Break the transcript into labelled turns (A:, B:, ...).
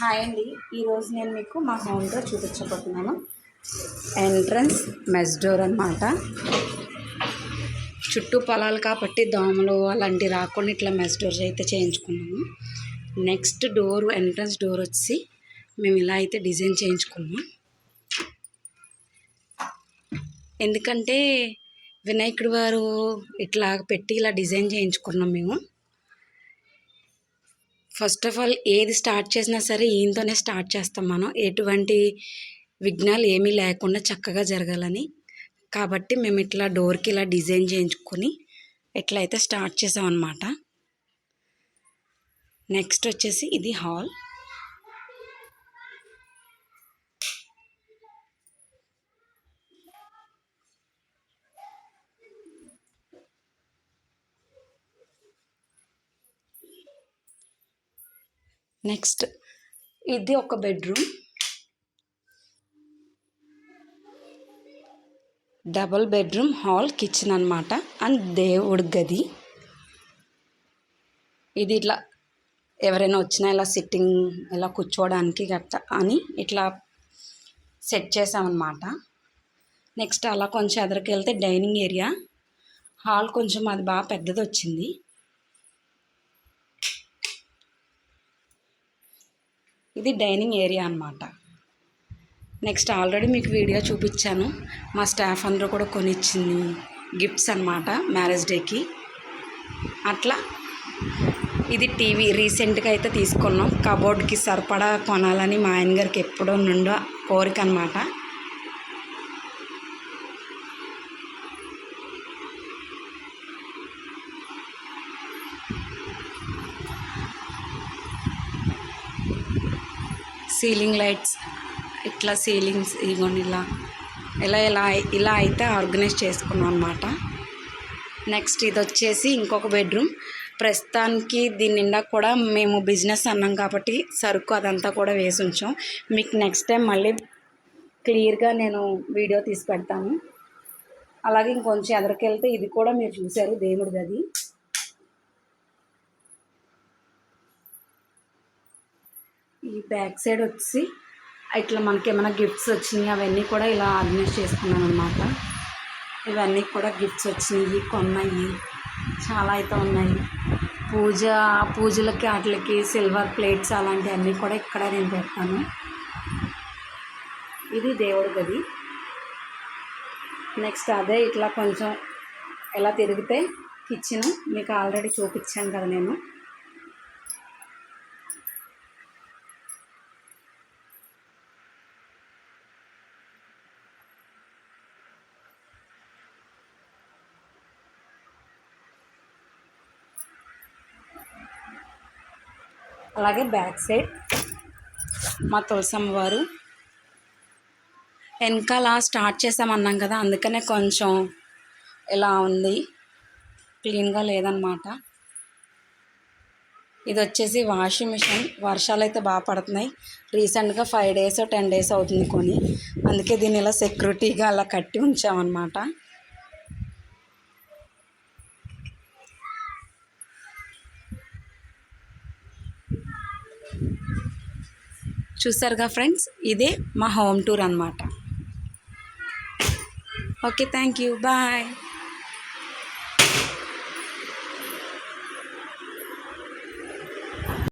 A: Hi అండి. ఈరోజు నేను మీకు మా హోమ్ టూర్ చూపించబోతున్నాను. ఎంట్రన్స్ మెస్ డోర్ అనమాట. చుట్టూ పొలాలు కాబట్టి దోమలు అలాంటివి రాకుండా ఇట్లా మెస్ డోర్స్ అయితే చేయించుకున్నాము. నెక్స్ట్ డోర్ ఎంట్రన్స్ డోర్ వచ్చి మేము ఇలా అయితే డిజైన్ చేయించుకున్నాం. ఎందుకంటే వినాయకుడి వారు ఇట్లా పెట్టి ఇలా డిజైన్ చేయించుకున్నాం మేము. ఫస్ట్ ఆఫ్ ఆల్ ఏది స్టార్ట్ చేసినా సరే ఈయనతోనే స్టార్ట్ చేస్తాం మనం, ఎటువంటి విఘ్నాలు ఏమీ లేకుండా చక్కగా జరగాలని. కాబట్టి మేము ఇట్లా డోర్కి ఇలా డిజైన్ చేయించుకొని ఇట్లా అయితే స్టార్ట్ చేసాం అన్నమాట. నెక్స్ట్ వచ్చేసి ఇది హాల్. నెక్స్ట్ ఇది ఒక bedroom, double bedroom, hall, kitchen అన్నమాట. అండ్ దేవుడి గది. ఇది ఇట్లా ఎవరైనా వచ్చినా ఇలా సిట్టింగ్ ఇలా కూర్చోవడానికి గట్ట అని ఇట్లా సెట్ చేసామన్నమాట. నెక్స్ట్ అలా కొంచెం ఎదురుకి వెళ్తే డైనింగ్ ఏరియా. హాల్ కొంచెం అది బాగా పెద్దది వచ్చింది. ఇది డైనింగ్ ఏరియా అన్నమాట. నెక్స్ట్ ఆల్రెడీ మీకు వీడియో చూపించాను. మా స్టాఫ్ అందరూ కూడా కొనిచ్చింది గిఫ్ట్స్ అన్నమాట మ్యారేజ్ డేకి. అట్లా ఇది టీవీ రీసెంట్గా అయితే తీసుకున్నాం. కబోర్డ్కి సరిపడా కొనాలని మా ఆయన గారికి ఎప్పుడో నుండో కోరిక అన్నమాట. సీలింగ్ లైట్స్ ఇట్లా సీలింగ్స్ ఇవన్నీ ఇలా ఇలా ఇలా ఇలా అయితే ఆర్గనైజ్ చేసుకున్నాం అన్నమాట. నెక్స్ట్ ఇది వచ్చేసి ఇంకొక బెడ్రూమ్. ప్రస్తుతానికి దీని నిండా కూడా మేము బిజినెస్ అన్నాం కాబట్టి సరుకు అదంతా కూడా వేసి ఉంచాం. మీకు నెక్స్ట్ టైం మళ్ళీ క్లియర్గా నేను వీడియో తీసి పెడతాను. అలాగే ఇంకొంచెం ఎదరికెళ్తే ఇది కూడా మీరు చూసారు, దేవుడి గది. ఈ బ్యాక్ సైడ్ వచ్చి ఇట్లా మనకి ఏమైనా గిఫ్ట్స్ వచ్చినాయి అవన్నీ కూడా ఇలా ఆర్గనైజ్ చేసుకున్నాను అనమాట. ఇవన్నీ కూడా గిఫ్ట్స్ వచ్చినాయి, కొన్నాయి, చాలా అయితే ఉన్నాయి. పూజలకి వాటికి సిల్వర్ ప్లేట్స్ అలాంటివన్నీ కూడా ఇక్కడ నేను పెడతాను. ఇది దేవుడి గది. నెక్స్ట్ అదే ఇట్లా కొంచెం ఎలా తిరిగితే కిచెన్ మీకు ఆల్రెడీ చూపించాను కదా నేను. అలాగే బ్యాక్ సైడ్ మా తులసమ్మ వారు. వెనకాల స్టార్ట్ చేసామన్నాం కదా, అందుకనే కొంచెం ఇలా ఉంది, క్లీన్గా లేదనమాట. ఇది వచ్చేసి వాషింగ్ మిషన్. వర్షాలు అయితే బాగా పడుతున్నాయి. రీసెంట్గా 5 days 10 days అవుతుంది కొని. అందుకే దీన్ని ఇలా సెక్యూరిటీగా అలా కట్టి ఉంచామన్నమాట. చూసారుగా ఫ్రెండ్స్, ఇదే మా హోమ్ టూర్ అన్నమాట. Okay, thank you, bye.